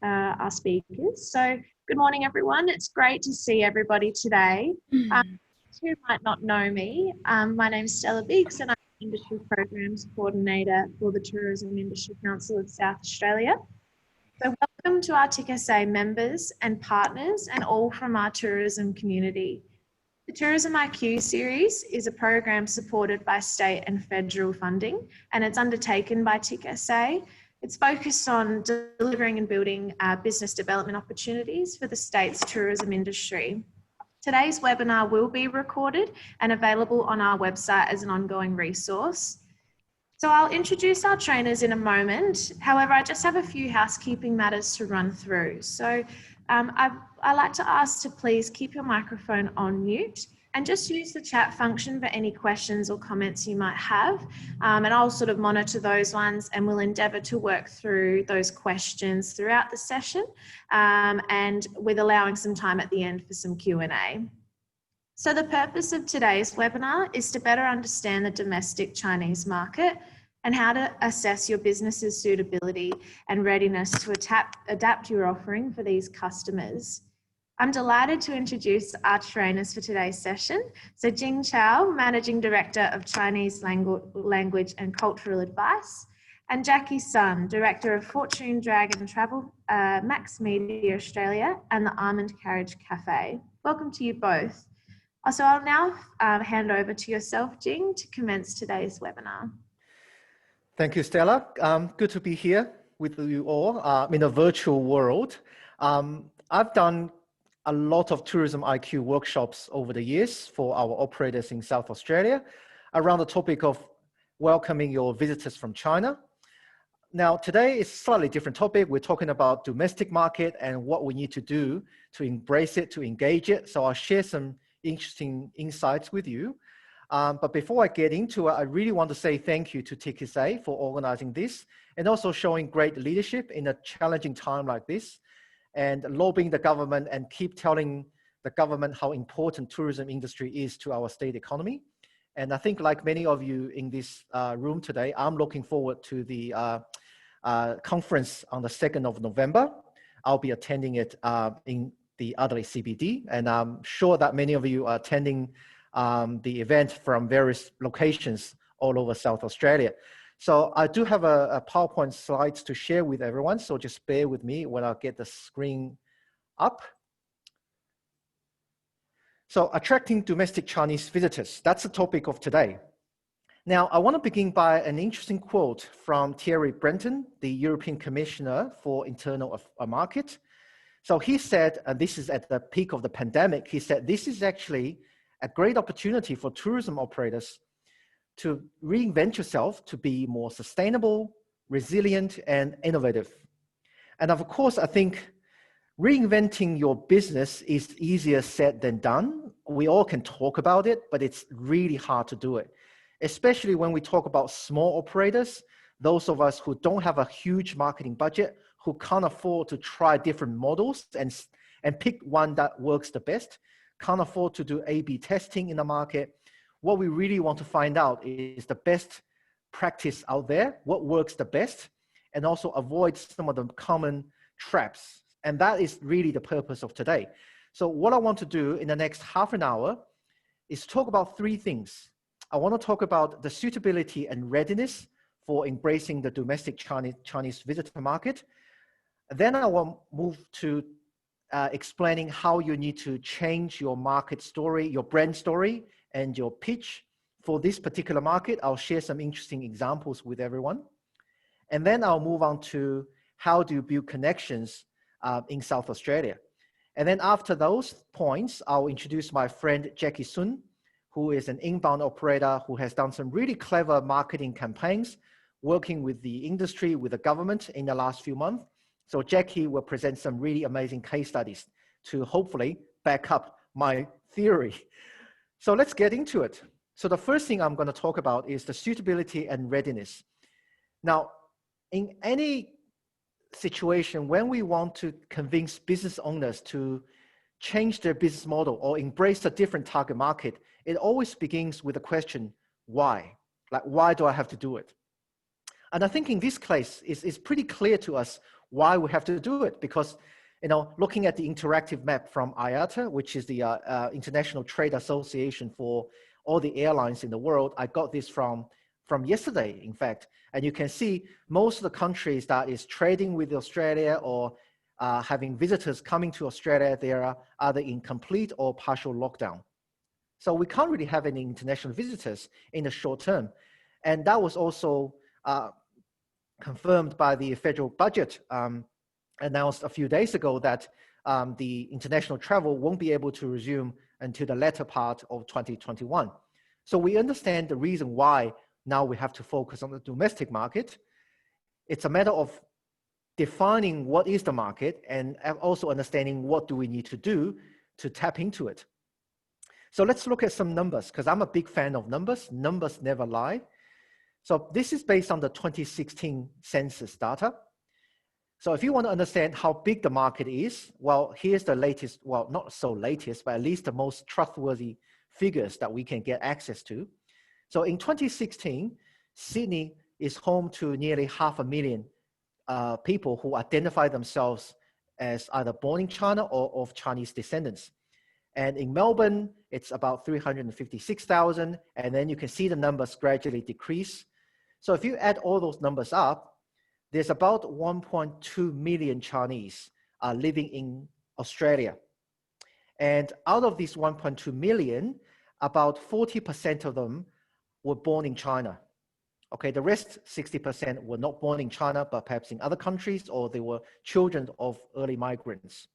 our speakers. So good morning, everyone. It's great to see everybody today. Who might not know me, my name is Stella Biggs and I'm Industry Programs Coordinator for the Tourism Industry Council of South Australia. So welcome to our TIC-SA members and partners and all from our tourism community. The TourismIQ series is a program supported by state and federal funding, and it's undertaken by TIC-SA. It's focused on delivering and building business development opportunities for the state's tourism industry. Today's webinar will be recorded and available on our website as an ongoing resource. So I'll introduce our trainers in a moment. However, I just have a few housekeeping matters to run through. So I'd like to ask to please keep your microphone on mute and just use the chat function for any questions or comments you might have. And I'll sort of monitor those ones and we'll endeavour to work through those questions throughout the session and with allowing some time at the end for some Q&A. So the purpose of today's webinar is to better understand the domestic Chinese market and how to assess your business's suitability and readiness to adapt your offering for these customers. I'm delighted to introduce our trainers for today's session. So Jing, Managing Director of Chinese Language and Cultural Advice, and Jacky Sun, Director of Fortune Dragon Travel, Max Media Australia, and the Almond Carriage Cafe. Welcome to you both. So I'll now hand over to yourself, Jing, to commence today's webinar. Thank you, Stella. Good to be here with you all in a virtual world. I've done a lot of TourismIQ workshops over the years for our operators in South Australia around the topic of welcoming your visitors from China. Now, today is a slightly different topic. We're talking about domestic market and what we need to do to embrace it, to engage it. So I'll share some interesting insights with you. But before I get into it, I really want to say thank you to TIC-SA for organizing this and also showing great leadership in a challenging time like this and lobbying the government and keep telling the government how important tourism industry is to our state economy. And I think like many of you in this room today, I'm looking forward to the conference on the 2nd of November. I'll be attending it in the Adelaide CBD, and I'm sure that many of you are attending the event from various locations all over South Australia. So I do have a PowerPoint slides to share with everyone, so just bear with me when I get the screen up. So attracting domestic Chinese visitors, that's the topic of today. Now, I want to begin by an interesting quote from Thierry Breton, the European Commissioner for Internal Market. So he said, and this is at the peak of the pandemic, he said, this is actually a great opportunity for tourism operators to reinvent yourself to be more sustainable, resilient, and innovative. And of course, I think reinventing your business is easier said than done. We all can talk about it, but it's really hard to do it, especially when we talk about small operators, those of us who don't have a huge marketing budget, who can't afford to try different models and pick one that works the best, can't afford to do A/B testing in the market. What we really want to find out is the best practice out there, what works the best, and also avoid some of the common traps. And that is really the purpose of today. So what I want to do in the next half an hour is talk about three things. I want to talk about the suitability and readiness for embracing the domestic Chinese visitor market. Then I will move to explaining how you need to change your market story, your brand story, and your pitch for this particular market. I'll share some interesting examples with everyone. And then I'll move on to how do you build connections in South Australia. And then after those points, I'll introduce my friend Jacky Sun, who is an inbound operator who has done some really clever marketing campaigns, working with the industry, with the government in the last few months. So Jacky will present some really amazing case studies to hopefully back up my theory. So let's get into it. So the first thing I'm going to talk about is the suitability and readiness. Now, in any situation, when we want to convince business owners to change their business model or embrace a different target market, it always begins with the question, why? Like, why do I have to do it? And I think in this case, it's pretty clear to us why we have to do it, because looking at the interactive map from IATA, which is the International Trade Association for all the airlines in the world, I got this from yesterday, in fact, and you can see most of the countries that is trading with Australia or having visitors coming to Australia, they are either in complete or partial lockdown. So we can't really have any international visitors in the short term. And that was also confirmed by the federal budget announced a few days ago, that the international travel won't be able to resume until the latter part of 2021. So we understand the reason why now we have to focus on the domestic market. It's a matter of defining what is the market and also understanding what do we need to do to tap into it. So let's look at some numbers, because I'm a big fan of numbers. Numbers never lie. So this is based on the 2016 census data. So if you want to understand how big the market is, well, here's the latest, well, not so latest, but at least the most trustworthy figures that we can get access to. So in 2016, Sydney is home to nearly 500,000 people who identify themselves as either born in China or of Chinese descendants. And in Melbourne, it's about 356,000, and then you can see the numbers gradually decrease. So if you add all those numbers up, there's about 1.2 million Chinese living in Australia. And out of these 1.2 million, about 40% of them were born in China. Okay, the rest, 60%, were not born in China, but perhaps in other countries, or they were children of early migrants.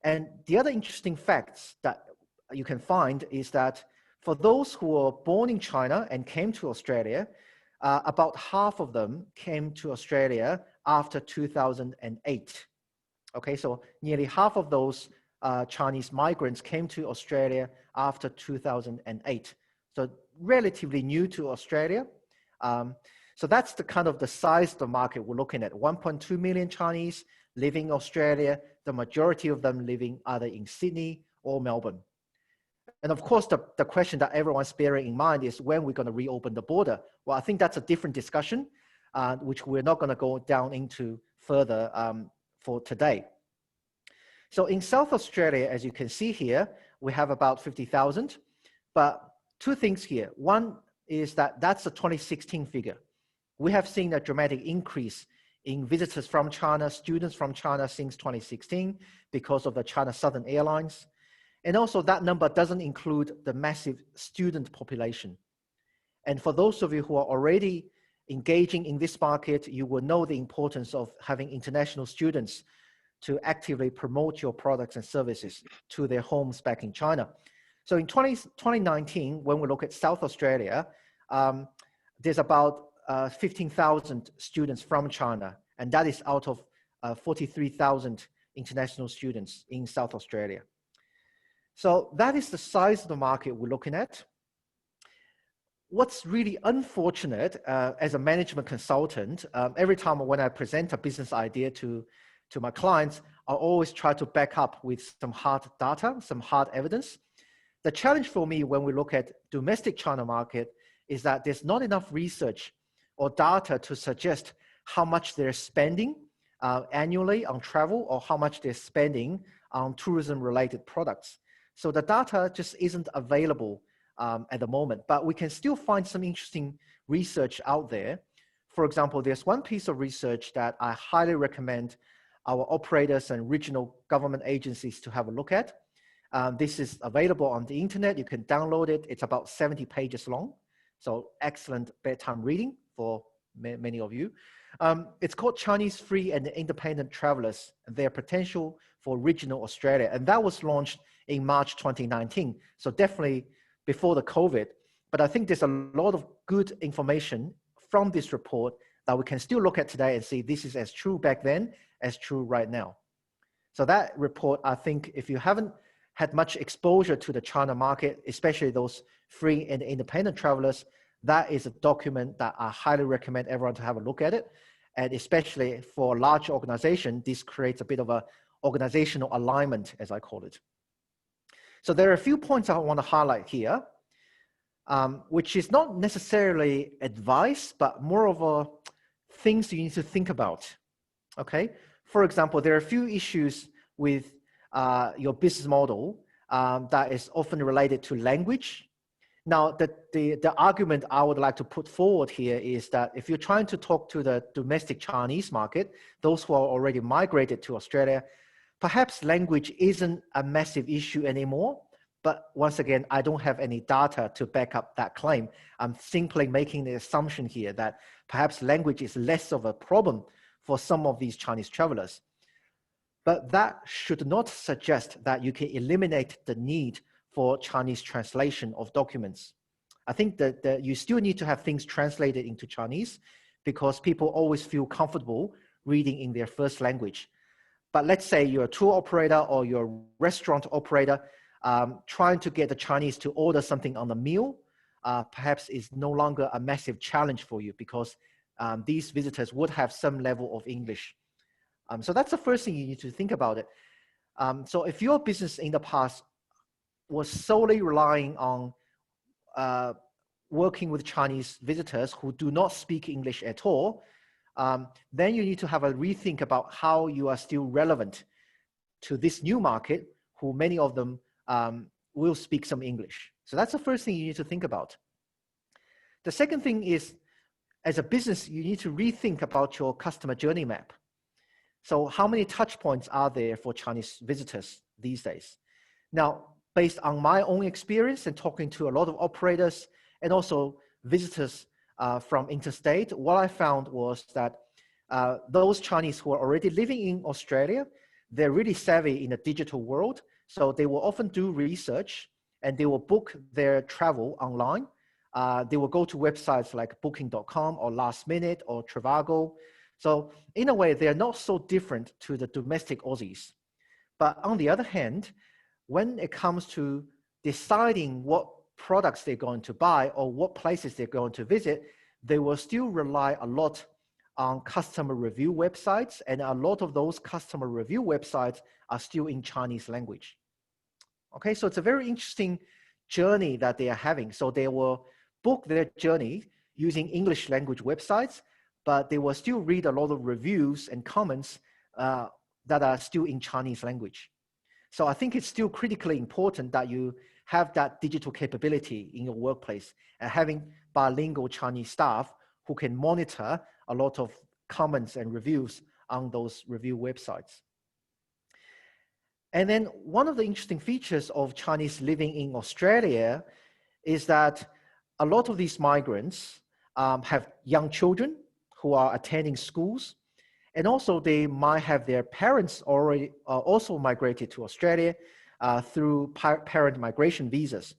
And the other interesting facts that you can find is that for those who were born in China and came to Australia, about half of them came to Australia after 2008. Okay, so nearly half of those Chinese migrants came to Australia after 2008. So relatively new to Australia. So that's the kind of the size of the market we're looking at. 1.2 million Chinese living in Australia, the majority of them living either in Sydney or Melbourne. And of course, the question that everyone's bearing in mind is when we're going to reopen the border. Well, I think that's a different discussion, which we're not going to go down into further for today. So in South Australia, as you can see here, we have about 50,000, but two things here. One is that that's a 2016 figure. We have seen a dramatic increase in visitors from China, students from China since 2016 because of the China Southern Airlines. And also that number doesn't include the massive student population. And for those of you who are already engaging in this market, you will know the importance of having international students to actively promote your products and services to their homes back in China. So in 2019, when we look at South Australia, there's about 15,000 students from China, and that is out of 43,000 international students in South Australia. So that is the size of the market we're looking at. What's really unfortunate as a management consultant, every time when I present a business idea to my clients, I always try to back up with some hard data, some hard evidence. The challenge for me when we look at domestic China market is that there's not enough research or data to suggest how much they're spending annually on travel or how much they're spending on tourism-related products. So the data just isn't available at the moment, but we can still find some interesting research out there. For example, there's one piece of research that I highly recommend our operators and regional government agencies to have a look at. This is available on the internet. You can download it. It's about 70 pages long. So excellent bedtime reading for many of you. It's called Chinese Free and Independent Travelers and Their Potential for Regional Australia. And that was launched in March 2019. So definitely before the COVID. But I think there's a lot of good information from this report that we can still look at today and see this is as true back then as true right now. So that report, I think if you haven't had much exposure to the China market, especially those free and independent travelers, that is a document that I highly recommend everyone to have a look at it. And especially for a large organization, this creates a bit of a organizational alignment, as I call it. So there are a few points I want to highlight here, which is not necessarily advice, but more of a things you need to think about. Okay. For example, there are a few issues with your business model that is often related to language. Now, the argument I would like to put forward here is that if you're trying to talk to the domestic Chinese market, those who are already migrated to Australia, perhaps language isn't a massive issue anymore. But once again, I don't have any data to back up that claim. I'm simply making the assumption here that perhaps language is less of a problem for some of these Chinese travelers. But that should not suggest that you can eliminate the need for Chinese translation of documents. I think that you still need to have things translated into Chinese because people always feel comfortable reading in their first language. But let's say you're a tour operator or you're a restaurant operator, trying to get the Chinese to order something on the meal, perhaps is no longer a massive challenge for you because these visitors would have some level of English. So that's the first thing you need to think about it. So if your business in the past was solely relying on working with Chinese visitors who do not speak English at all, then you need to have a rethink about how you are still relevant to this new market, who many of them will speak some English. So that's the first thing you need to think about. The second thing is, as a business, you need to rethink about your customer journey map. So how many touch points are there for Chinese visitors these days? Now, based on my own experience and talking to a lot of operators and also visitors from interstate, what I found was that those Chinese who are already living in Australia, they're really savvy in the digital world. So they will often do research and they will book their travel online. They will go to websites like booking.com or Last Minute or Trivago. So in a way, they're not so different to the domestic Aussies. But on the other hand, when it comes to deciding what products they're going to buy or what places they're going to visit, they will still rely a lot on customer review websites, and a lot of those customer review websites are still in Chinese language. Okay, so it's a very interesting journey that they are having. So they will book their journey using English language websites, but they will still read a lot of reviews and comments that are still in Chinese language. So I think it's still critically important that you have that digital capability in your workplace and having bilingual Chinese staff who can monitor a lot of comments and reviews on those review websites. And then one of the interesting features of Chinese living in Australia is that a lot of these migrants have young children who are attending schools. And also they might have their parents already also migrated to Australia through parent migration visas.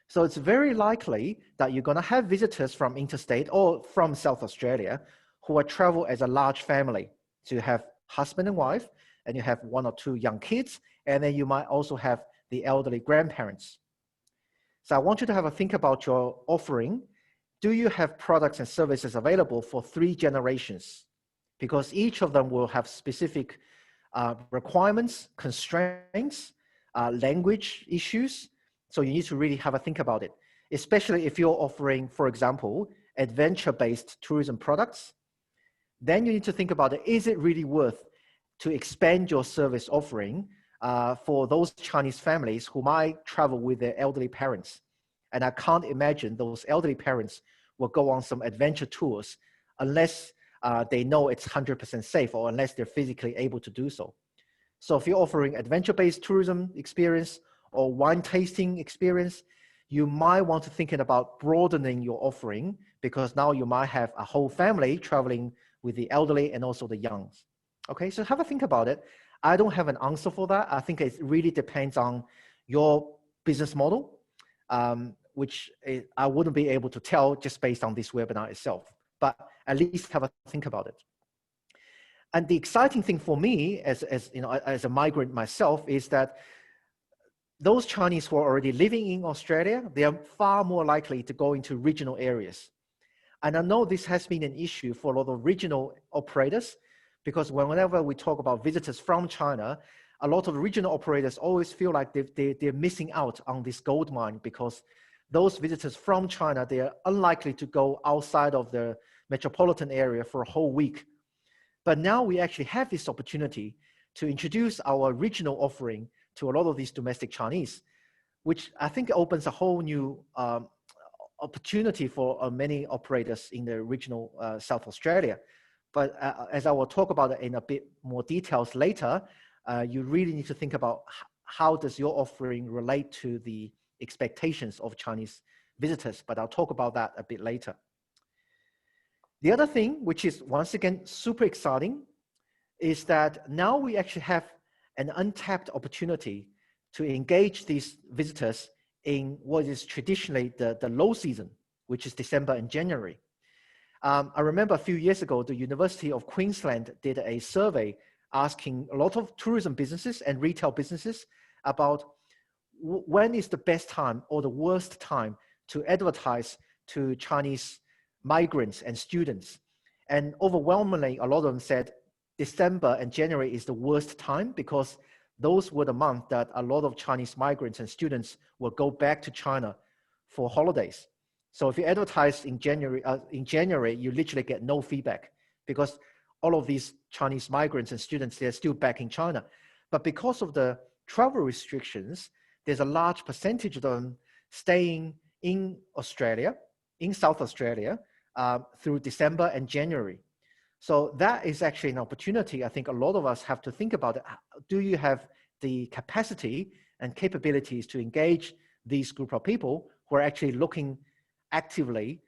So it's very likely that you're gonna have visitors from interstate or from South Australia who are travel as a large family. So you have husband and wife, and you have one or two young kids, and then you might also have the elderly grandparents. So I want you to have a think about your offering. Do you have products and services available for 3 generations? Because each of them will have specific requirements, constraints, language issues. So you need to really have a think about it, especially if you're offering, for example, adventure-based tourism products. Then you need to think about it. Is it really worth to expand your service offering for those Chinese families who might travel with their elderly parents? And I can't imagine those elderly parents will go on some adventure tours unless they know it's 100% safe or unless they're physically able to do so. So if you're offering adventure-based tourism experience or wine tasting experience, you might want to think about broadening your offering because now you might have a whole family traveling with the elderly and also the young. Okay, so have a think about it. I don't have an answer for that. I think it really depends on your business model, which I wouldn't be able to tell just based on this webinar itself, but at least have a think about it. And the exciting thing for me as a migrant myself is that those Chinese who are already living in Australia, they are far more likely to go into regional areas. And I know this has been an issue for a lot of regional operators because whenever we talk about visitors from China, a lot of regional operators always feel like they're missing out on this gold mine because those visitors from China, they are unlikely to go outside of the metropolitan area for a whole week. But now we actually have this opportunity to introduce our regional offering to a lot of these domestic Chinese, which I think opens a whole new opportunity for many operators in the regional South Australia. But as I will talk about it in a bit more details later, you really need to think about how does your offering relate to the expectations of Chinese visitors, but I'll talk about that a bit later. The other thing, which is once again super exciting, is that now we actually have an untapped opportunity to engage these visitors in what is traditionally the low season, which is December and January. I remember a few years ago, the University of Queensland did a survey asking a lot of tourism businesses and retail businesses about when is the best time or the worst time to advertise to Chinese migrants and students. And overwhelmingly, a lot of them said December and January is the worst time because those were the months that a lot of Chinese migrants and students will go back to China for holidays. So if you advertise in January, you literally get no feedback because all of these Chinese migrants and students, they're still back in China. But because of the travel restrictions, there's a large percentage of them staying in Australia, in South Australia, through December and January. So that is actually an opportunity. I think a lot of us have to think about it. Do you have the capacity and capabilities to engage these group of people who are actually looking actively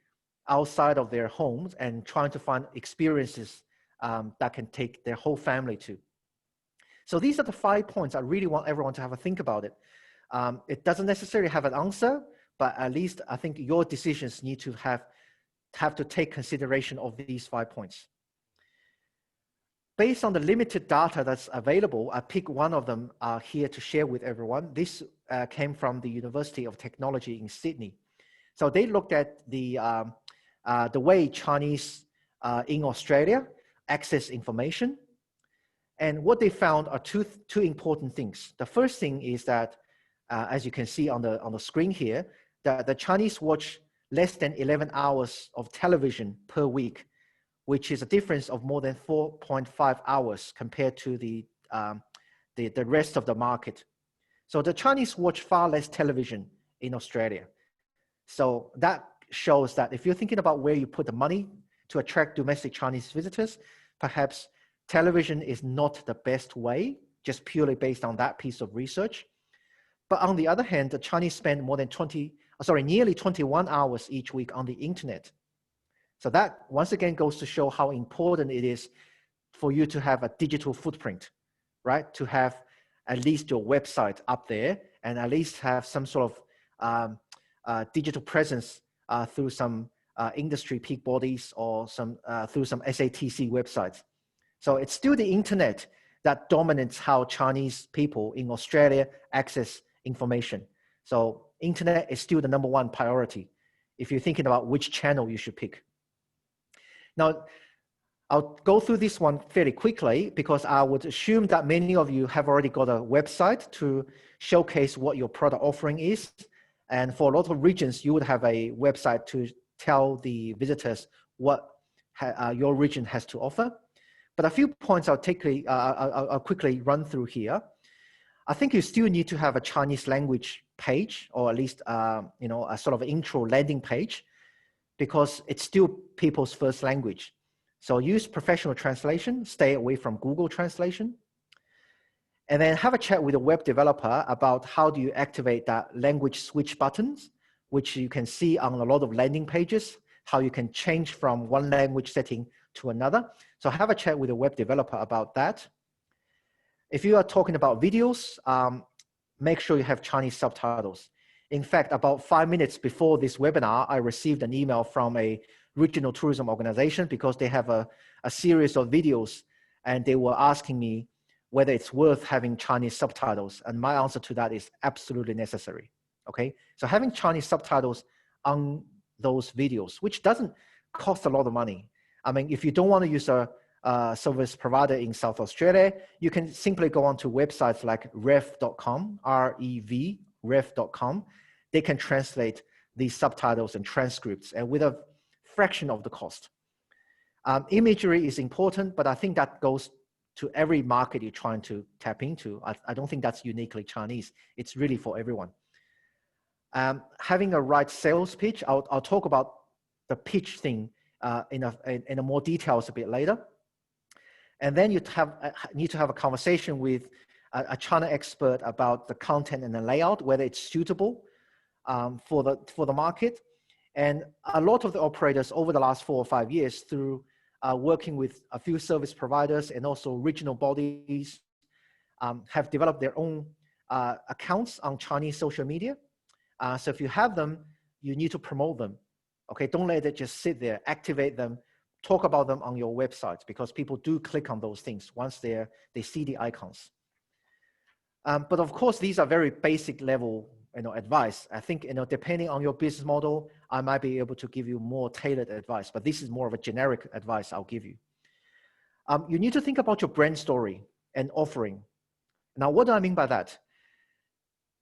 outside of their homes and trying to find experiences that can take their whole family to? So these are the 5 points I really want everyone to have a think about it. It doesn't necessarily have an answer, but at least I think your decisions need to have to take consideration of these 5 points. Based on the limited data that's available, I pick one of them here to share with everyone. This came from the University of Technology in Sydney. So they looked at the way Chinese in Australia access information. And what they found are two important things. The first thing is that, as you can see on the screen here, that the Chinese watch less than 11 hours of television per week, which is a difference of more than 4.5 hours compared to the rest of the market. So the Chinese watch far less television in Australia. So that shows that if you're thinking about where you put the money to attract domestic Chinese visitors, perhaps television is not the best way, just purely based on that piece of research. But on the other hand, the Chinese spend nearly 21 hours each week on the internet. So that once again goes to show how important it is for you to have a digital footprint, right? To have at least your website up there and at least have some sort of digital presence through some industry peak bodies or through some SATC websites. So it's still the internet that dominates how Chinese people in Australia access information. So internet is still the #1 priority if you're thinking about which channel you should pick. Now, I'll go through this one fairly quickly because I would assume that many of you have already got a website to showcase what your product offering is. And for a lot of regions, you would have a website to tell the visitors what your region has to offer. But a few points I'll quickly run through here. I think you still need to have a Chinese language page, or at least a sort of intro landing page, because it's still people's first language. So use professional translation, stay away from Google Translation. And then have a chat with a web developer about how do you activate that language switch buttons, which you can see on a lot of landing pages, how you can change from one language setting to another. So have a chat with a web developer about that. If you are talking about videos, make sure you have Chinese subtitles. In fact, about 5 minutes before this webinar, I received an email from a regional tourism organization because they have a series of videos and they were asking me whether it's worth having Chinese subtitles. And my answer to that is absolutely necessary. Okay, so having Chinese subtitles on those videos, which doesn't cost a lot of money. I mean, if you don't want to use a service provider in South Australia, you can simply go onto websites like rev.com, R-E-V, rev.com. They can translate these subtitles and transcripts and with a fraction of the cost. Imagery is important, but I think that goes to every market you're trying to tap into. I don't think that's uniquely Chinese. It's really for everyone. Having a right sales pitch, I'll talk about the pitch thing in a more details a bit later. And then you need to have a conversation with a China expert about the content and the layout, whether it's suitable for the market. And a lot of the operators over the last 4 or 5 years, through working with a few service providers and also regional bodies, have developed their own accounts on Chinese social media. So if you have them, you need to promote them. Okay, don't let it just sit there. Activate them, talk about them on your website, because people do click on those things once they see the icons. But of course, these are very basic level advice. I think depending on your business model, I might be able to give you more tailored advice, but this is more of a generic advice I'll give you. You need to think about your brand story and offering. Now, what do I mean by that?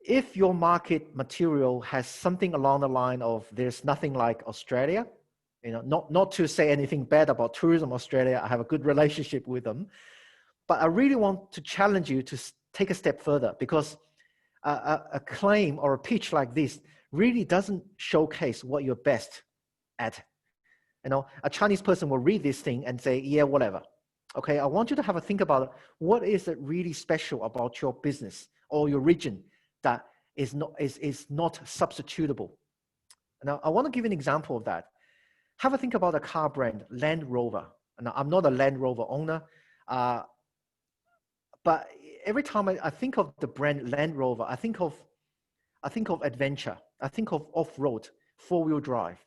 If your market material has something along the line of there's nothing like Australia, not to say anything bad about Tourism Australia, I have a good relationship with them, but I really want to challenge you to take a step further, because a claim or a pitch like this really doesn't showcase what you're best at. A Chinese person will read this thing and say, yeah, whatever. Okay, I want you to have a think about what is it really special about your business or your region that is not substitutable. Now, I want to give an example of that. Have a think about a car brand, Land Rover. Now, I'm not a Land Rover owner, but every time I think of the brand Land Rover, I think of adventure. I think of off-road, four-wheel drive.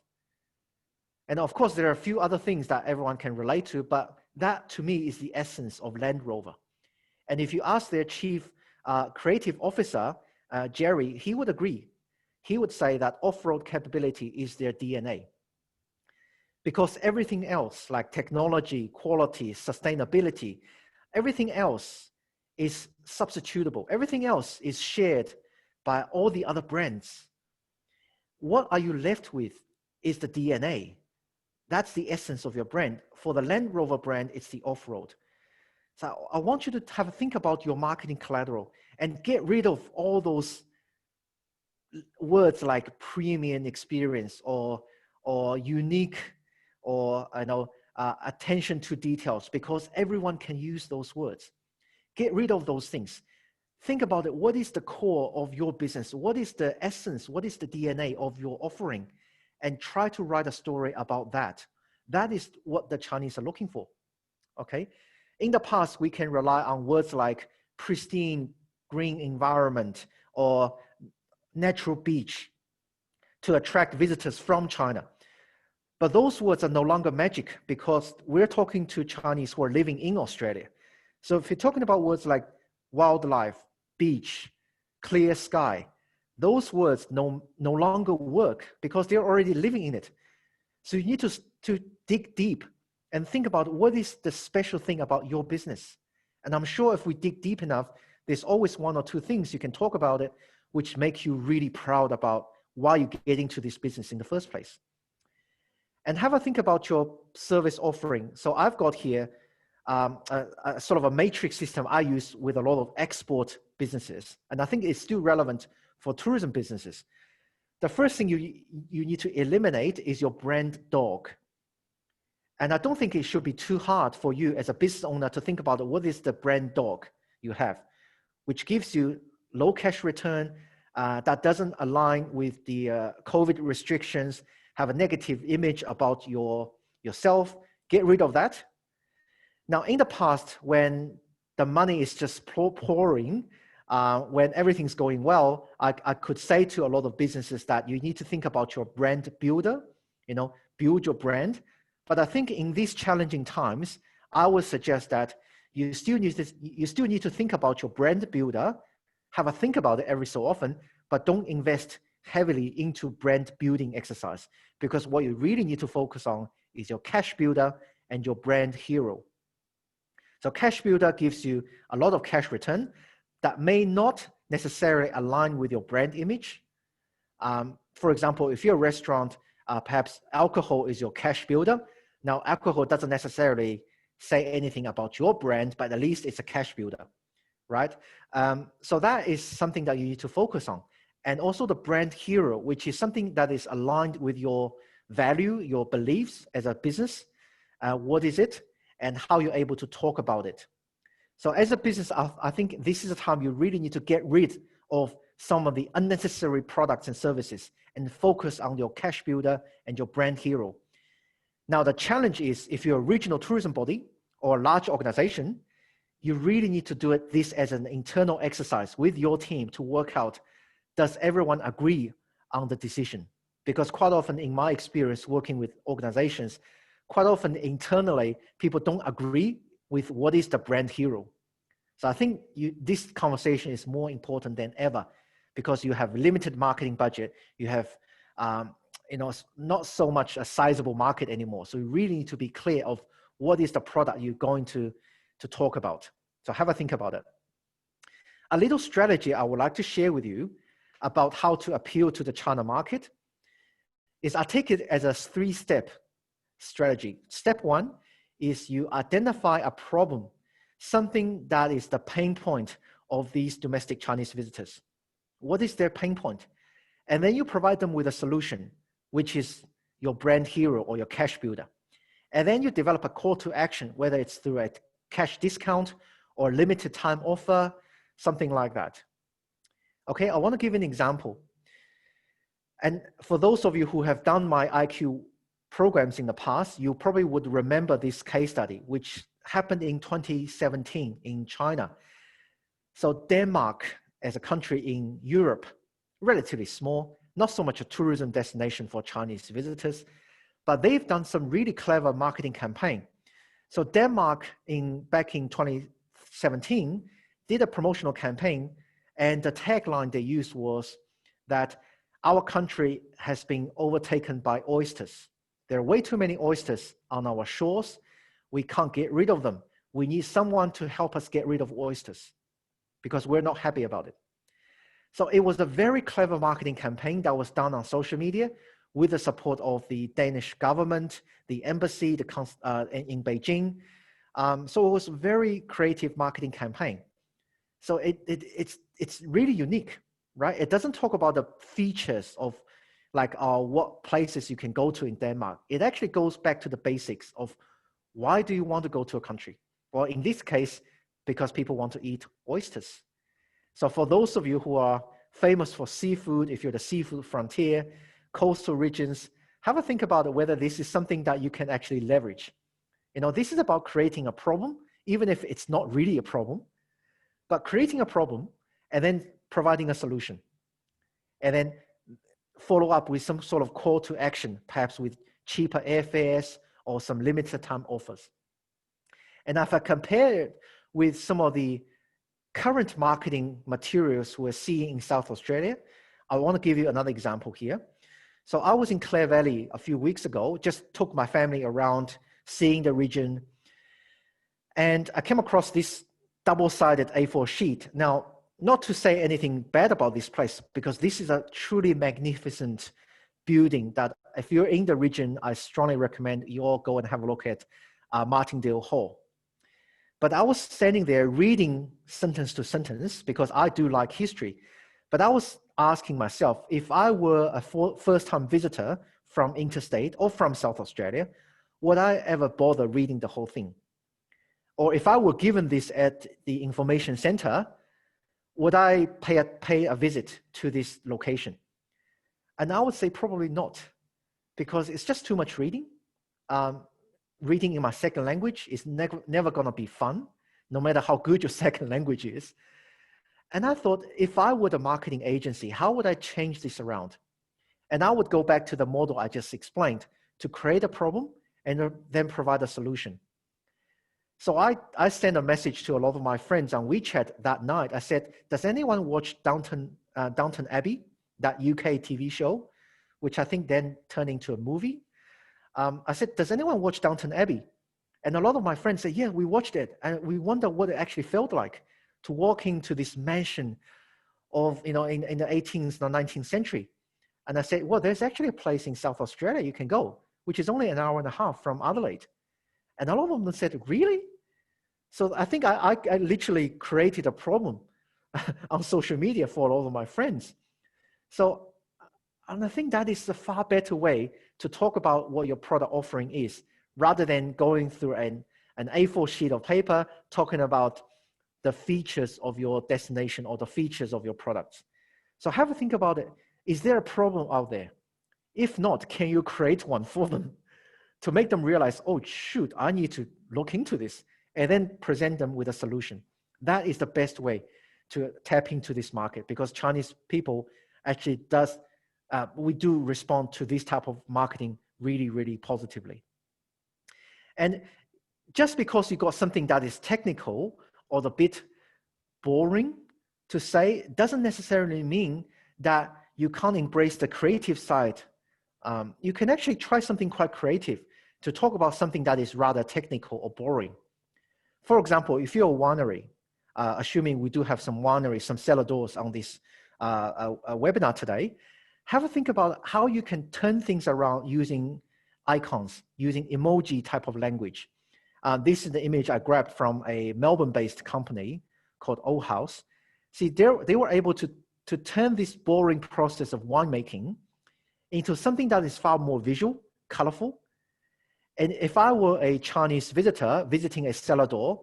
And of course, there are a few other things that everyone can relate to, but that to me is the essence of Land Rover. And if you ask their chief creative officer, Jerry, he would agree. He would say that off-road capability is their DNA. Because everything else, like technology, quality, sustainability, everything else is substitutable. Everything else is shared by all the other brands. What are you left with is the DNA. That's the essence of your brand. For the Land Rover brand, it's the off-road. So I want you to have a think about your marketing collateral and get rid of all those words like premium experience or unique or attention to details, because everyone can use those words. Get rid of those things. Think about it. What is the core of your business? What is the essence? What is the DNA of your offering? And try to write a story about that. That is what the Chinese are looking for. Okay. In the past, we can rely on words like pristine green environment or natural beach to attract visitors from China. But those words are no longer magic, because we're talking to Chinese who are living in Australia. So if you're talking about words like wildlife, beach, clear sky, those words no longer work because they're already living in it. So you need to dig deep and think about what is the special thing about your business. And I'm sure if we dig deep enough, there's always one or two things you can talk about it, which make you really proud about why you get into this business in the first place. And have a think about your service offering. So I've got here a sort of a matrix system I use with a lot of export businesses. And I think it's still relevant for tourism businesses. The first thing you need to eliminate is your brand dog. And I don't think it should be too hard for you as a business owner to think about what is the brand dog you have, which gives you low cash return, that doesn't align with the COVID restrictions, have a negative image about yourself. Get rid of that. Now, in the past, when the money is just pouring, when everything's going well, I could say to a lot of businesses that you need to think about your brand builder, build your brand. But I think in these challenging times, I would suggest that you still need to think about your brand builder, have a think about it every so often, but don't invest heavily into brand building exercise, because what you really need to focus on is your cash builder and your brand hero. So cash builder gives you a lot of cash return that may not necessarily align with your brand image. For example, if you're a restaurant, perhaps alcohol is your cash builder, Now, alcohol doesn't necessarily say anything about your brand, but at least it's a cash builder, right? So that is something that you need to focus on. And also the brand hero, which is something that is aligned with your value, your beliefs as a business. What is it and how you're able to talk about it. So as a business, I think this is the time you really need to get rid of some of the unnecessary products and services and focus on your cash builder and your brand hero. Now, the challenge is if you're a regional tourism body or a large organization, you really need to do this as an internal exercise with your team to work out, does everyone agree on the decision? Because quite often in my experience working with organizations, quite often internally, people don't agree with what is the brand hero. So I think this conversation is more important than ever because you have limited marketing budget. You have, not so much a sizable market anymore. So you really need to be clear of what is the product you're going to talk about. So have a think about it. A little strategy I would like to share with you about how to appeal to the China market is I take it as a 3-step strategy. Step 1 is you identify a problem, something that is the pain point of these domestic Chinese visitors. What is their pain point? And then you provide them with a solution, which is your brand hero or your cash builder. And then you develop a call to action, whether it's through a cash discount or limited time offer, something like that. Okay, I want to give an example. And for those of you who have done my IQ programs in the past, you probably would remember this case study, which happened in 2017 in China. So Denmark, as a country in Europe, relatively small, not so much a tourism destination for Chinese visitors, but they've done some really clever marketing campaign. So Denmark, back in 2017, did a promotional campaign, and the tagline they used was that our country has been overtaken by oysters. There are way too many oysters on our shores. We can't get rid of them. We need someone to help us get rid of oysters because we're not happy about it. So it was a very clever marketing campaign that was done on social media with the support of the Danish government, the embassy in Beijing. So it was a very creative marketing campaign. So it's really unique, right? It doesn't talk about the features of like what places you can go to in Denmark. It actually goes back to the basics of why do you want to go to a country? Well, in this case, because people want to eat oysters. So for those of you who are famous for seafood, if you're the seafood frontier, coastal regions, have a think about whether this is something that you can actually leverage. This is about creating a problem, even if it's not really a problem, but creating a problem and then providing a solution. And then follow up with some sort of call to action, perhaps with cheaper airfares or some limited time offers. And if I compare it with some of the current marketing materials we're seeing in South Australia, I want to give you another example here. So I was in Clare Valley a few weeks ago, just took my family around seeing the region. And I came across this double-sided A4 sheet. Now, not to say anything bad about this place, because this is a truly magnificent building that if you're in the region, I strongly recommend you all go and have a look at Martindale Hall. But I was standing there reading sentence to sentence because I do like history. But I was asking myself, if I were a first-time visitor from interstate or from South Australia, would I ever bother reading the whole thing? Or if I were given this at the information center, would I pay a visit to this location? And I would say probably not, because it's just too much reading. Reading in my second language is never going to be fun, no matter how good your second language is. And I thought, if I were the marketing agency, how would I change this around? And I would go back to the model I just explained to create a problem and then provide a solution. So I sent a message to a lot of my friends on WeChat that night. I said, does anyone watch Downton Abbey, that UK TV show, which I think then turned into a movie? I said, does anyone watch Downton Abbey? And a lot of my friends said, yeah, we watched it. And we wonder what it actually felt like to walk into this mansion of, in the 18th or 19th century. And I said, well, there's actually a place in South Australia you can go. which is only an hour and a half from Adelaide. And a lot of them said, really? So I think I literally created a problem on social media for all of my friends. So, and I think that is a far better way to talk about what your product offering is, rather than going through an A4 sheet of paper talking about the features of your destination or the features of your products. So have a think about it. Is there a problem out there? If not, can you create one for them to make them realize, oh, shoot, I need to look into this, and then present them with a solution? That is the best way to tap into this market, because Chinese people actually we do respond to this type of marketing really, really positively. And just because you got something that is technical or a bit boring to say, doesn't necessarily mean that you can't embrace the creative side. You can actually try something quite creative to talk about something that is rather technical or boring. For example, if you're a winery, assuming we do have some wineries, some cellar doors on this webinar today, have a think about how you can turn things around using icons, using emoji type of language. This is the image I grabbed from a Melbourne-based company called Old House. See, they were able to turn this boring process of winemaking into something that is far more visual, colorful. And if I were a Chinese visitor visiting a cellar door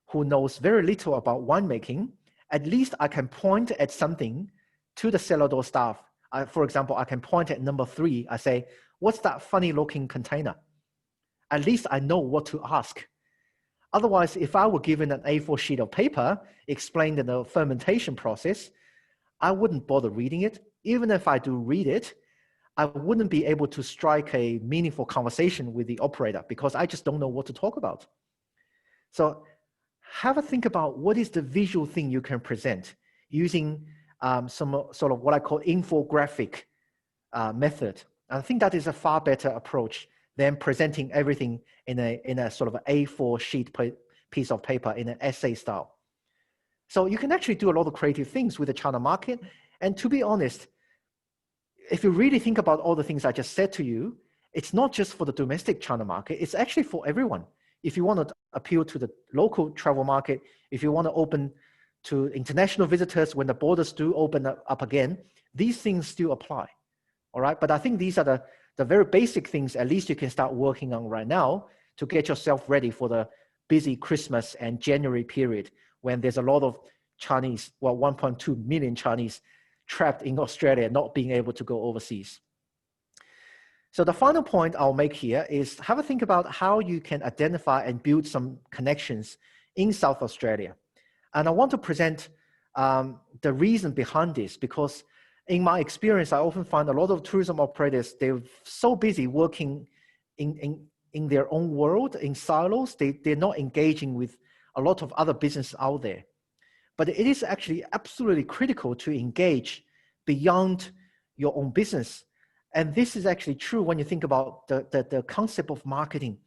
who knows very little about winemaking, at least I can point at something to the cellar door staff. For example, I can point at number 3. I say, what's that funny looking container? At least I know what to ask. Otherwise, if I were given an A4 sheet of paper explaining the fermentation process, I wouldn't bother reading it. Even if I do read it, I wouldn't be able to strike a meaningful conversation with the operator because I just don't know what to talk about. So have a think about what is the visual thing you can present using some sort of what I call infographic method. I think that is a far better approach than presenting everything in a sort of an A4 sheet piece of paper in an essay style. So you can actually do a lot of creative things with the China market. And to be honest, if you really think about all the things I just said to you, it's not just for the domestic China market, it's actually for everyone. If you want to appeal to the local travel market, if you want to open to international visitors when the borders do open up again, these things still apply. All right, but I think these are the very basic things at least you can start working on right now to get yourself ready for the busy Christmas and January period when there's a lot of Chinese, well, 1.2 million Chinese trapped in Australia, not being able to go overseas. So the final point I'll make here is have a think about how you can identify and build some connections in South Australia. And I want to present the reason behind this, because in my experience, I often find a lot of tourism operators, they're so busy working in their own world, in silos, they're not engaging with a lot of other business out there. But it is actually absolutely critical to engage beyond your own business. And this is actually true when you think about the concept of marketing,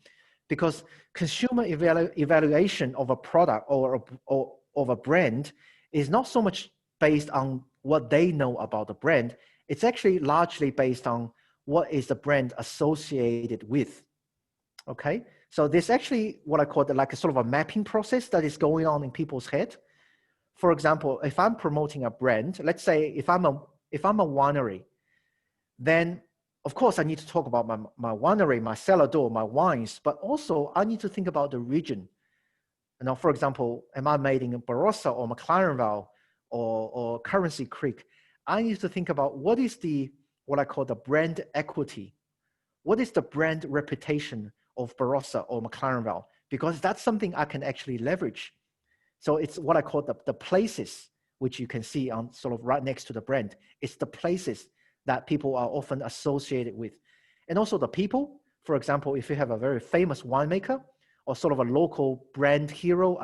because consumer evaluation of a product or of a brand is not so much based on what they know about the brand. It's actually largely based on what is the brand associated with. Okay, so there's actually what I call like a sort of a mapping process that is going on in people's head. For example, if I'm promoting a brand, let's say if I'm a winery, then of course I need to talk about my winery, my cellar door, my wines, but also I need to think about the region. You know, for example, am I made in Barossa or McLaren Vale or Currency Creek? I need to think about what is what I call the brand equity. What is the brand reputation of Barossa or McLaren Vale? Because that's something I can actually leverage. So it's what I call the places, which you can see on sort of right next to the brand. It's the places that people are often associated with. And also the people, for example, if you have a very famous winemaker or sort of a local brand hero,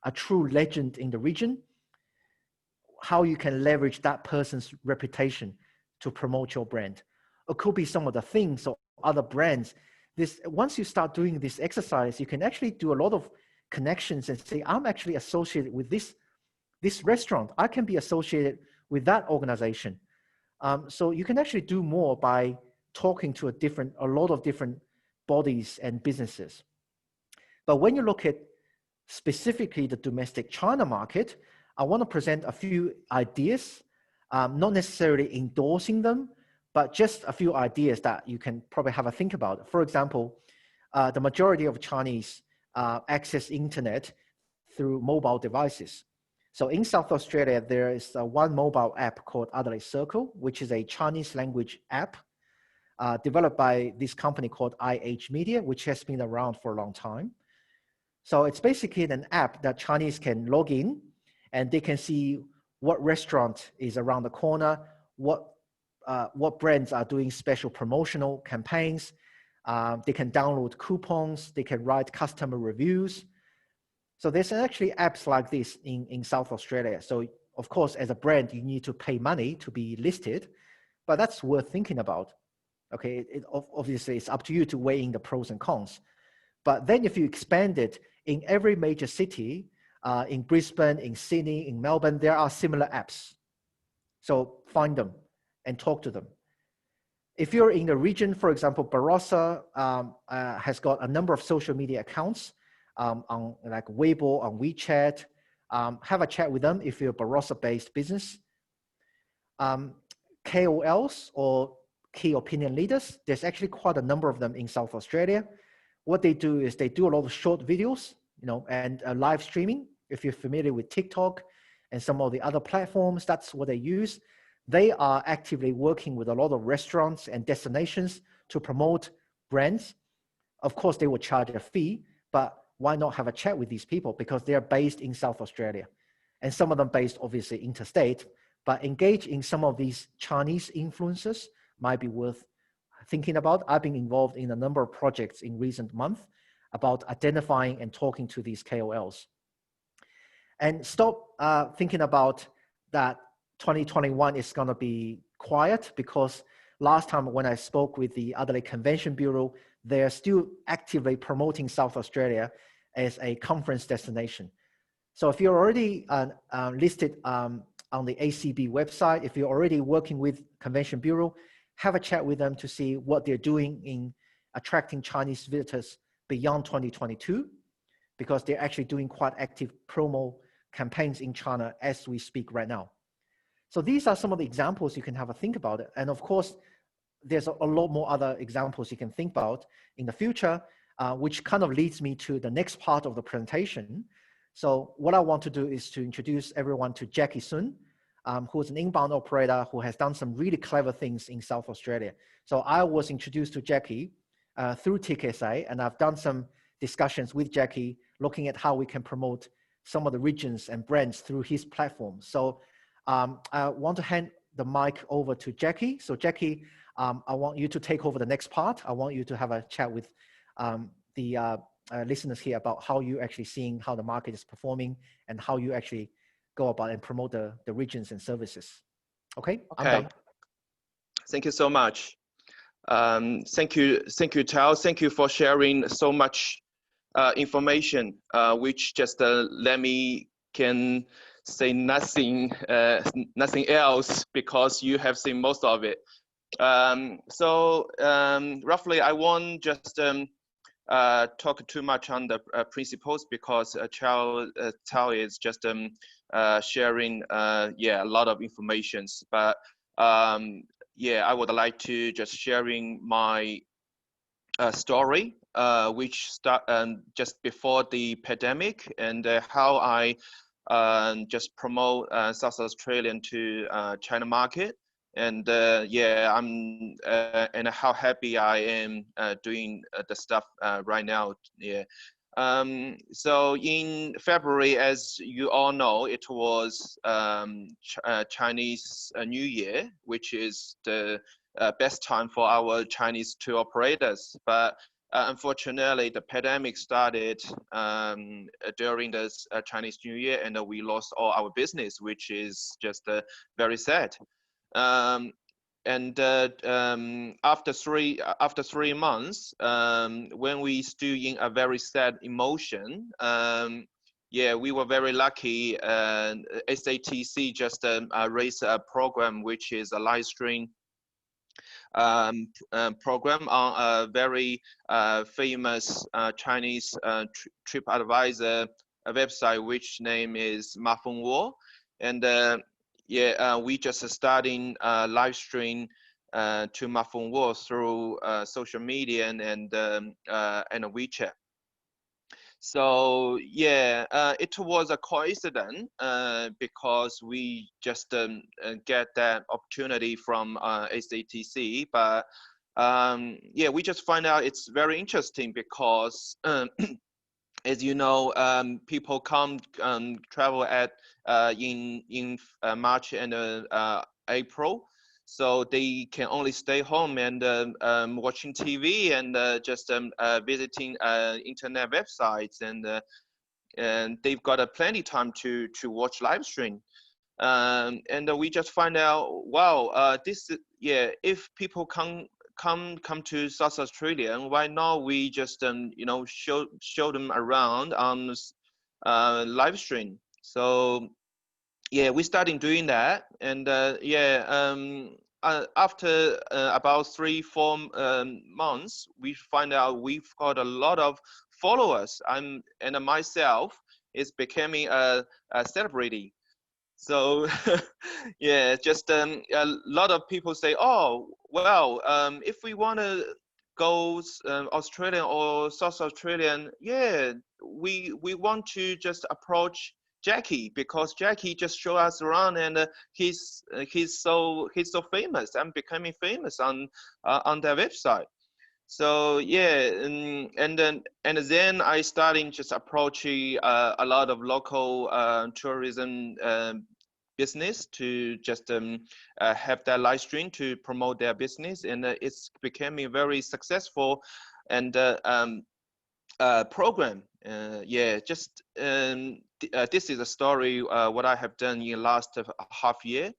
a true legend in the region, how you can leverage that person's reputation to promote your brand. It could be some of the things or other brands. Once you start doing this exercise, you can actually do a lot of connections and say, I'm actually associated with this restaurant. I can be associated with that organization. So you can actually do more by talking to a lot of different bodies and businesses. But when you look at specifically the domestic China market, I want to present a few ideas, not necessarily endorsing them, but just a few ideas that you can probably have a think about. For example, the majority of Chinese access internet through mobile devices. So in South Australia, there is one mobile app called Adelaide Circle, which is a Chinese language app developed by this company called IH Media, which has been around for a long time. So it's basically an app that Chinese can log in and they can see what restaurant is around the corner, what brands are doing special promotional campaigns. They can download coupons, they can write customer reviews. So there's actually apps like this in South Australia. So of course, as a brand, you need to pay money to be listed, but that's worth thinking about. Okay, obviously it's up to you to weigh in the pros and cons. But then if you expand it in every major city, in Brisbane, in Sydney, in Melbourne, there are similar apps. So find them and talk to them. If you're in the region, for example, Barossa has got a number of social media accounts on like Weibo, on WeChat. Have a chat with them if you're a Barossa-based business. KOLs or key opinion leaders, there's actually quite a number of them in South Australia. What they do is they do a lot of short videos, and live streaming. If you're familiar with TikTok and some of the other platforms, that's what they use. They are actively working with a lot of restaurants and destinations to promote brands. Of course, they will charge a fee, but why not have a chat with these people? Because they're based in South Australia and some of them based obviously interstate, but engage in some of these Chinese influencers might be worth thinking about. I've been involved in a number of projects in recent months about identifying and talking to these KOLs. And stop thinking about that 2021 is going to be quiet, because last time when I spoke with the Adelaide Convention Bureau, they're still actively promoting South Australia as a conference destination. So if you're already listed on the ACB website, if you're already working with Convention Bureau, have a chat with them to see what they're doing in attracting Chinese visitors beyond 2022, because they're actually doing quite active promo campaigns in China as we speak right now. So these are some of the examples you can have a think about it. And of course, there's a lot more other examples you can think about in the future, which kind of leads me to the next part of the presentation. So what I want to do is to introduce everyone to Jacky Sun, who's an inbound operator who has done some really clever things in South Australia. So I was introduced to Jacky through TKSA, and I've done some discussions with Jacky looking at how we can promote some of the regions and brands through his platform. So I want to hand the mic over to Jacky. So Jacky, I want you to take over the next part. I want you to have a chat with the listeners here about how you actually seeing how the market is performing and how you actually go about and promote the regions and services. Okay, I'm done. Thank you so much. Thank you, Tao. Thank you for sharing so much information, which just let me can say nothing else, because you have seen most of it. Roughly, I won't just talk too much on the principles, because Tao is just sharing a lot of information. But I would like to just sharing my story, which started just before the pandemic, and how I just promote South Australian to China market, and I'm and how happy I am doing the stuff right now. So in February, as you all know, it was Chinese New Year, which is the best time for our Chinese tour operators. But unfortunately, the pandemic started during this Chinese New Year, and we lost all our business, which is just very sad. After 3 months, when we still in a very sad emotion, we were very lucky. SATC just raised a program which is a live stream program on a very famous Chinese trip advisor website, which name is Mafengwo. And yeah, we just starting live stream to Mafengwo through social media and WeChat. So yeah, it was a coincidence because we just get that opportunity from SATC, but yeah, we just find out it's very interesting because as you know, people come travel at in March and April, so they can only stay home and watching TV and just visiting internet websites, and they've got a plenty time to watch live stream. And we just find out, wow, this yeah, if people come to South Australia, why not we just you know, show them around on live stream. So yeah, we started doing that, and yeah, after about 3-4 months, we find out we've got a lot of followers. And myself is becoming a celebrity. So yeah, just a lot of people say, oh well, if we want to go Australian or South Australian, yeah, we want to just approach Jacky, because Jacky just show us around, and he's so famous. I'm becoming famous on their website. So yeah, and then I starting just approaching a lot of local tourism business to just have that live stream to promote their business, and it's becoming very successful and program. Yeah, just this is a story what I have done in last half year.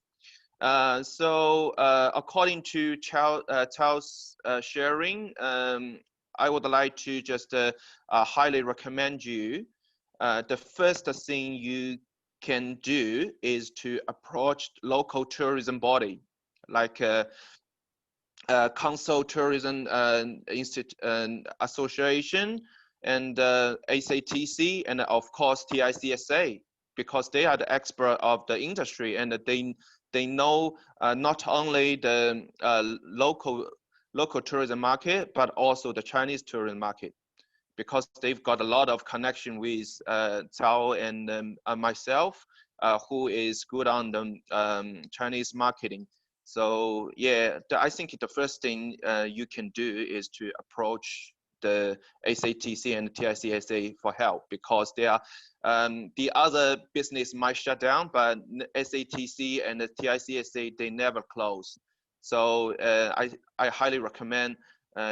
So according to Charles sharing, I would like to just highly recommend you. The first thing you can do is to approach local tourism body, like Council Tourism Association, and SATC, and of course TICSA, because they are the expert of the industry, and they know not only the local tourism market, but also the Chinese tourism market, because they've got a lot of connection with Cao and myself, who is good on the Chinese marketing. So yeah, I think the first thing you can do is to approach the SATC and TICSA for help, because they are the other business might shut down, but SATC and the TICSA, they never close. So I highly recommend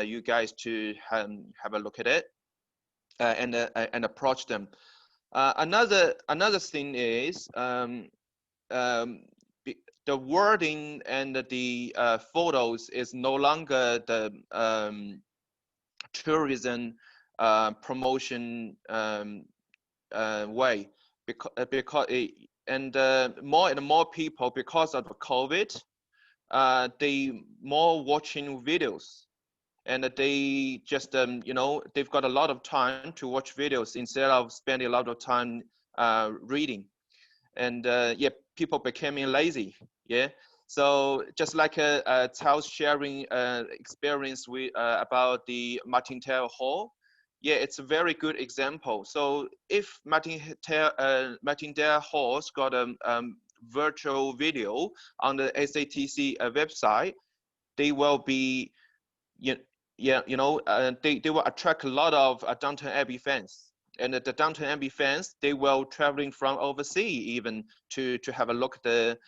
you guys to have a look at it and approach them. Another thing is the wording and the photos is no longer the tourism promotion way, because more and more people, because of the COVID, they more watching videos, and they just you know, they've got a lot of time to watch videos instead of spending a lot of time reading. And yeah, people becoming lazy. Yeah, so just like Tao's sharing experience with about the Martindale Hall, yeah, it's a very good example. So if Martindale Hall's got a virtual video on the SATC website, they will be, yeah, you know, they will attract a lot of Downton Abbey fans. And the Downton Abbey fans, they will traveling from overseas even to have a look at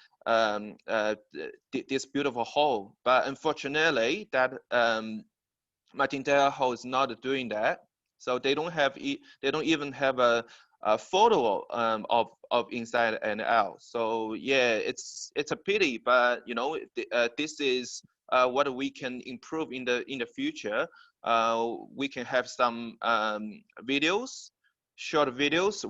this beautiful hall. But unfortunately, that Martindale Hall is not doing that. So they don't even have a photo of inside and out. So yeah, it's a pity, but you know, this is what we can improve in the future. We can have some videos, short videos,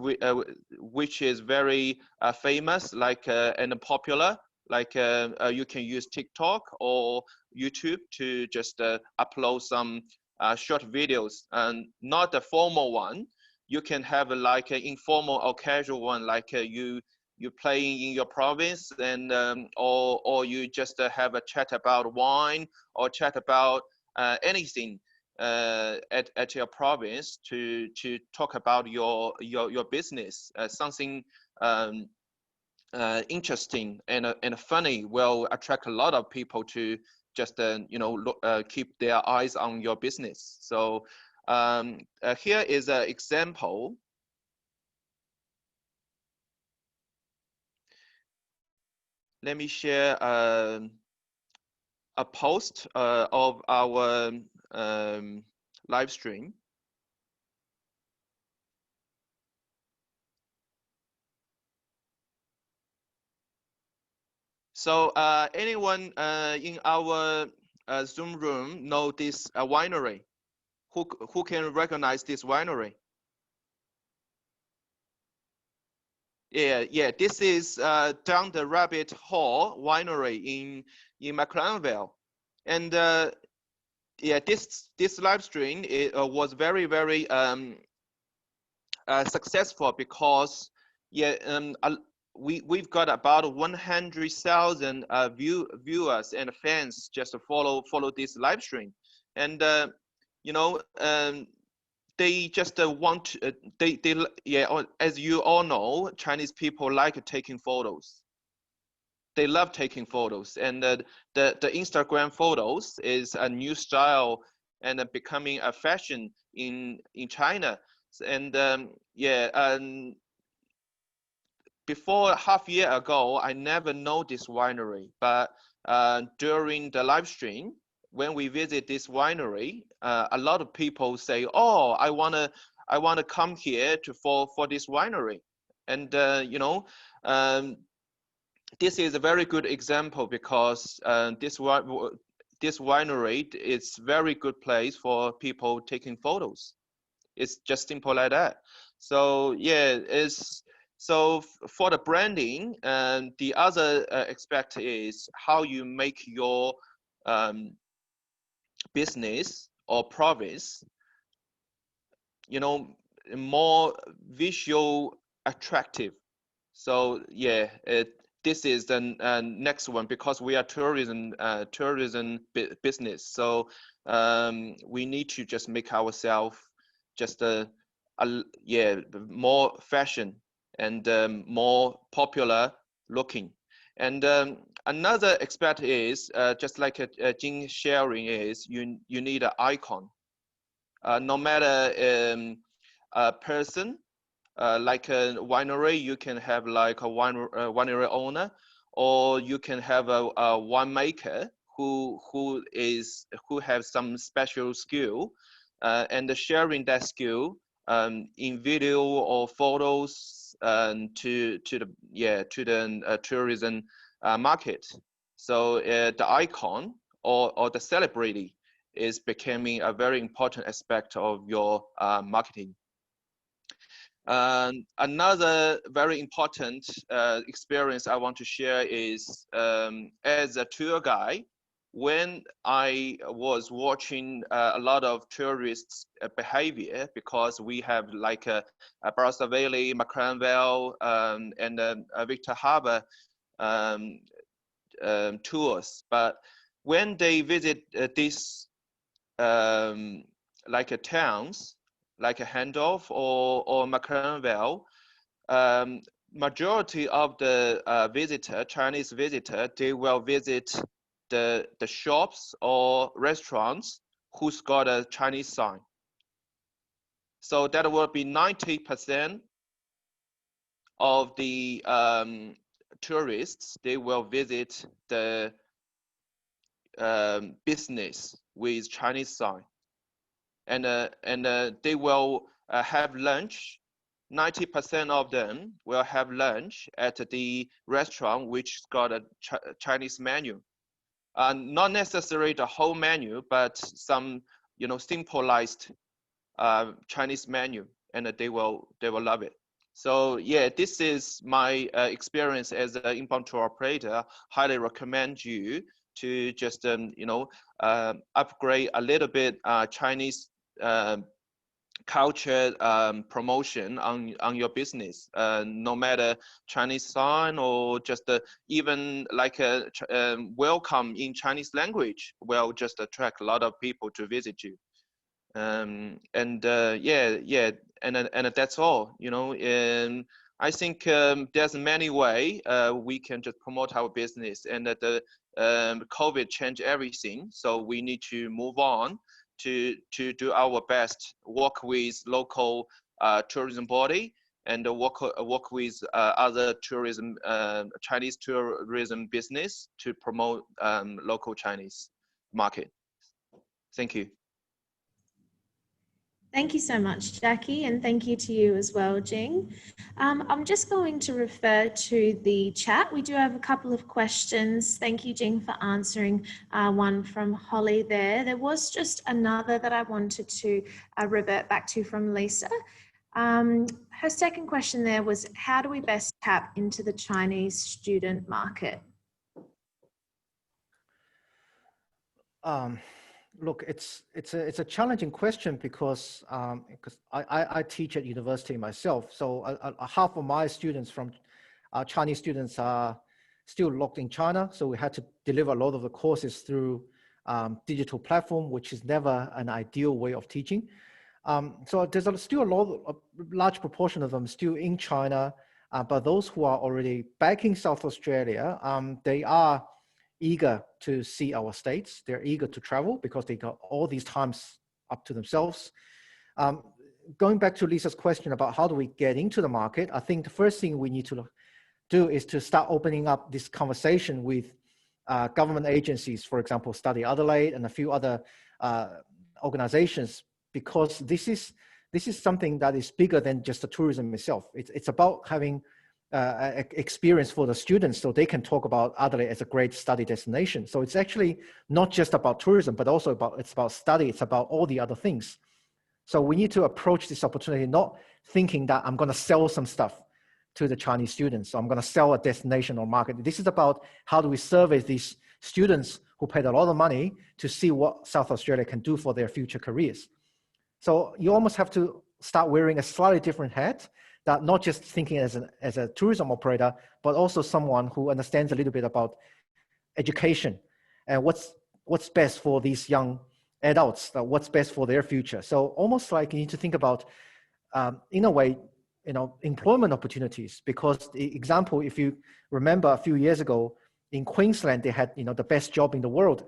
which is very famous, like and popular. Like you can use TikTok or YouTube to just upload some short videos, and not the formal one. You can have like an informal or casual one, like you playing in your province, and or you just have a chat about wine or chat about anything at your province to talk about your business, something interesting and funny will attract a lot of people to just keep their eyes on your business. So here is an example. Let me share a post of our live stream. So anyone in our Zoom room know this winery? Who can recognize this winery? Yeah. This is Down the Rabbit Hole Winery in McLeanville, and yeah, this live stream was very successful because we've got about 100,000 viewers and fans just to follow this live stream, and they just want as you all know, Chinese people like taking photos. They love taking photos, and the Instagram photos is a new style and becoming a fashion in China. And before half year ago, I never know this winery, but during the live stream, when we visit this winery, a lot of people say, "Oh, I wanna come here for this winery," and this is a very good example because this winery is very good place for people taking photos. It's just simple like that. So yeah, so for the branding, and the other aspect is how you make your business or province, more visual attractive. So yeah, this is the next one, because we are tourism business. So we need to just make ourselves just more fashion and more popular looking. And another aspect is just like Jing sharing is you need an icon. No matter a person, like a winery, you can have like a winery owner, or you can have a winemaker who have some special skill, and sharing that skill in video or photos to the tourism market. So the icon or the celebrity is becoming a very important aspect of your marketing. Another very important experience I want to share is as a tour guide, when I was watching a lot of tourists' behavior, because we have like a Barossa Valley, McLeanville, and Victor Harbor tours. But when they visit these like towns, like a Handorf or McLeanville, majority of the Chinese visitor, they will visit the shops or restaurants who's got a Chinese sign. So that will be 90% of the tourists, they will visit the business with Chinese sign. And they will have lunch. 90% of them will have lunch at the restaurant which got a Chinese menu. Not necessarily the whole menu, but some simplified Chinese menu, and they will love it. So yeah, this is my experience as an inbound tour operator. Highly recommend you to just upgrade a little bit Chinese culture promotion on your business, no matter Chinese sign or just even like a welcome in Chinese language will just attract a lot of people to visit you. And that's all, and I think there's many way we can just promote our business, and that the COVID changed everything, so we need to move on to do our best, work with local tourism body, and work with other tourism Chinese tourism business to promote local Chinese market. Thank you. Thank you so much, Jacky, and thank you to you as well, Jing. I'm just going to refer to the chat. We do have a couple of questions. Thank you, Jing, for answering one from Holly there. There was just another that I wanted to revert back to from Lisa. Her second question there was, how do we best tap into the Chinese student market? Look, it's a challenging question because I teach at university myself. So half of my students from Chinese students are still locked in China. So we had to deliver a lot of the courses through digital platform, which is never an ideal way of teaching. So there's still a large proportion of them still in China, but those who are already back in South Australia, they are eager to see our states. They're eager to travel because they got all these times up to themselves. Going back to Lisa's question about how do we get into the market, I think the first thing we need to do is to start opening up this conversation with government agencies, for example, Study Adelaide and a few other organizations, because this is something that is bigger than just the tourism itself. It's about having experience for the students so they can talk about Adelaide as a great study destination. So it's actually not just about tourism, but also it's about study. It's about all the other things. So we need to approach this opportunity not thinking that I'm going to sell some stuff to the Chinese students. So I'm going to sell a destination or market. This is about how do we survey these students who paid a lot of money to see what South Australia can do for their future careers. So you almost have to start wearing a slightly different hat, that not just thinking as a tourism operator, but also someone who understands a little bit about education and what's best for these young adults, what's best for their future. So almost like you need to think about, in a way, employment opportunities, because the example, if you remember a few years ago in Queensland, they had, the best job in the world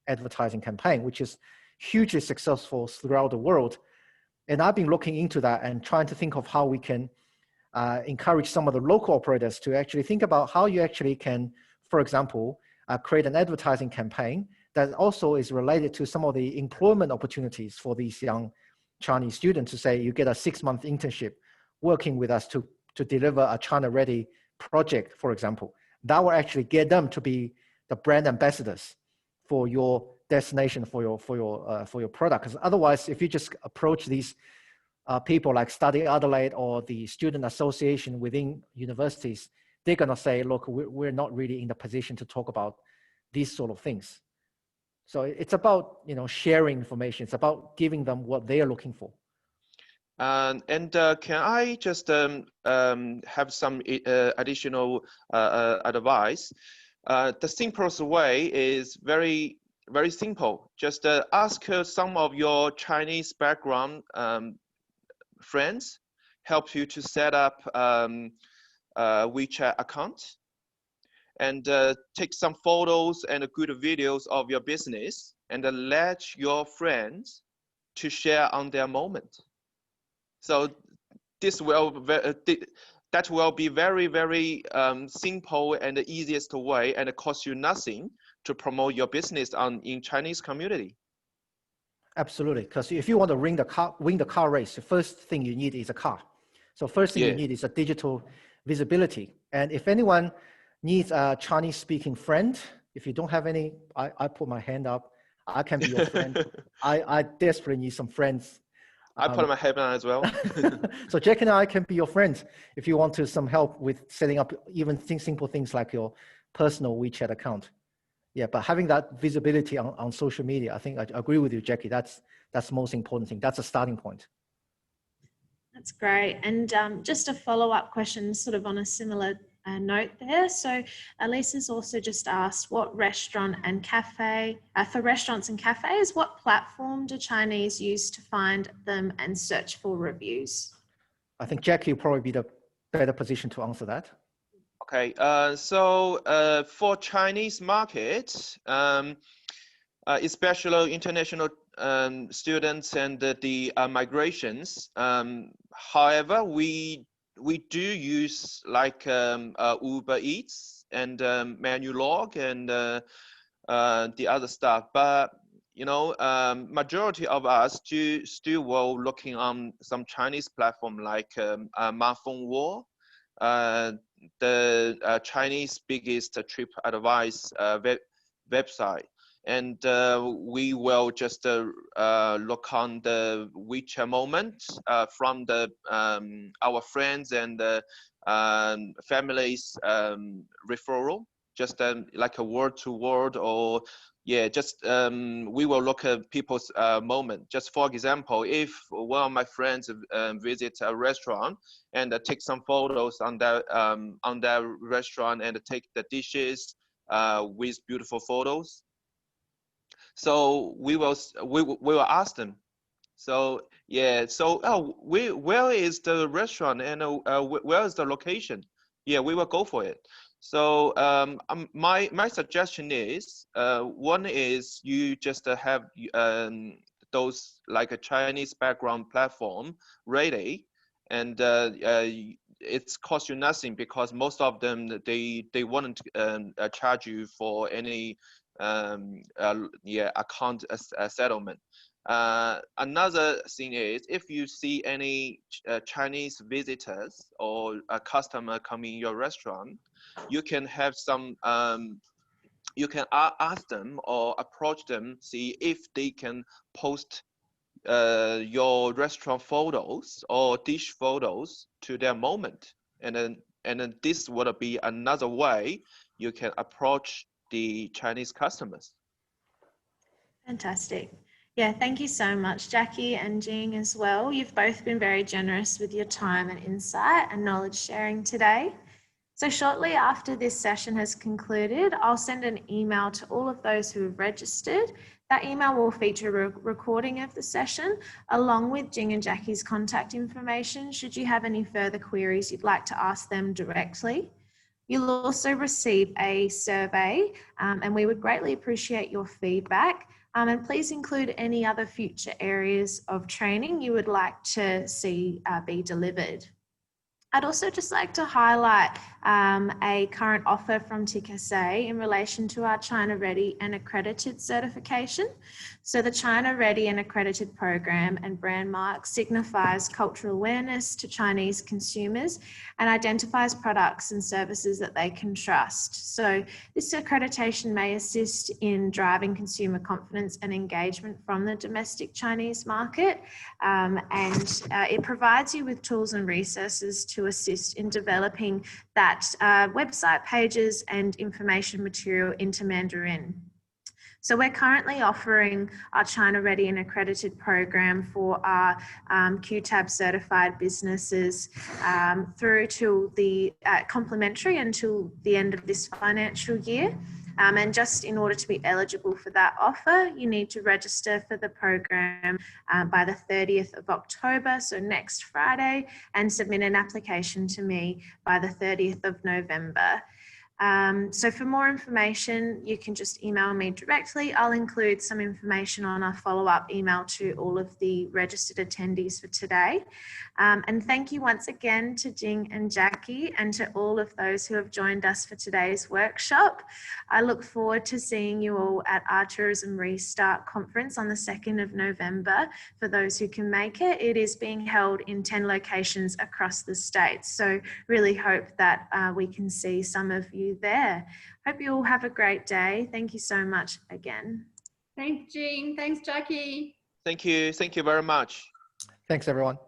advertising campaign, which is hugely successful throughout the world. And I've been looking into that and trying to think of how we can encourage some of the local operators to actually think about how you actually can, for example, create an advertising campaign that also is related to some of the employment opportunities for these young Chinese students, to say you get a 6-month internship working with us to deliver a China-ready project, for example. That will actually get them to be the brand ambassadors for your destination, for your product. Because otherwise, if you just approach these people like Study Adelaide or the student association within universities, they're going to say, look, we're not really in the position to talk about these sort of things. So it's about, sharing information. It's about giving them what they are looking for. And can I just have some additional advice? The simplest way is very, very simple. Just ask some of your Chinese background friends help you to set up WeChat account, and take some photos and good videos of your business, and let your friends to share on their moment. So this will that will be very, very simple and the easiest way, and it costs you nothing to promote your business in Chinese community. Absolutely, because if you want to win the car race, the first thing you need is a car. So first thing you need is a digital visibility. And if anyone needs a Chinese-speaking friend, if you don't have any, I put my hand up. I can be your friend. I desperately need some friends. I put my hand on as well. So Jack and I can be your friends if you want some help with setting up even simple things like your personal WeChat account. Yeah, but having that visibility on social media, I think I agree with you, Jacky. That's the most important thing. That's a starting point. That's great. And just a follow-up question, sort of on a similar note there. So Elisa's also just asked, what restaurant and cafe, for restaurants and cafes, what platform do Chinese use to find them and search for reviews? I think Jacky will probably be the better position to answer that. Okay, so for Chinese market, especially international students and the migrations. However, we do use like Uber Eats and Menulog and the other stuff, but you know, majority of us still will looking on some Chinese platform like Mafengwo, the Chinese biggest trip advice website. And we will just look on the WeChat moment from the our friends and families referral, just like a word to word, or yeah, just we will look at people's moment. Just for example, if one of my friends visit a restaurant and take some photos on that restaurant and take the dishes with beautiful photos, so we will ask them. So yeah, so where is the restaurant and where is the location? Yeah, we will go for it. So my suggestion is one is you just have those like a Chinese background platform ready, and it's cost you nothing because most of them they won't charge you for any account settlement. Another thing is if you see any Chinese visitors or a customer coming in your restaurant, you can have some you can ask them or approach them, see if they can post your restaurant photos or dish photos to their moment, and then this would be another way you can approach the Chinese customers. Fantastic. Yeah, thank you so much, Jacky and Jing as well. You've both been very generous with your time and insight and knowledge sharing today. So shortly after this session has concluded, I'll send an email to all of those who have registered. That email will feature a recording of the session along with Jing and Jacky's contact information should you have any further queries you'd like to ask them directly. You'll also receive a survey and we would greatly appreciate your feedback. And please include any other future areas of training you would like to see be delivered. I'd also just like to highlight a current offer from TICSA in relation to our China Ready and Accredited certification. So the China Ready and Accredited program and brand mark signifies cultural awareness to Chinese consumers and identifies products and services that they can trust. So this accreditation may assist in driving consumer confidence and engagement from the domestic Chinese market, and it provides you with tools and resources to assist in developing that website pages and information material into Mandarin. So we're currently offering our China Ready and Accredited program for our QTAB certified businesses through to the complimentary until the end of this financial year. And just in order to be eligible for that offer, you need to register for the program by the 30th of October, so next Friday, and submit an application to me by the 30th of November. So for more information, you can just email me directly. I'll include some information on a follow-up email to all of the registered attendees for today. And thank you once again to Jing and Jacky and to all of those who have joined us for today's workshop. I look forward to seeing you all at our Tourism Restart conference on the 2nd of November. For those who can make it, it is being held in 10 locations across the states. So really hope that we can see some of you there. Hope you all have a great day. Thank you so much again. Thanks, Jing. Thanks, Jacky. Thank you very much. Thanks, everyone.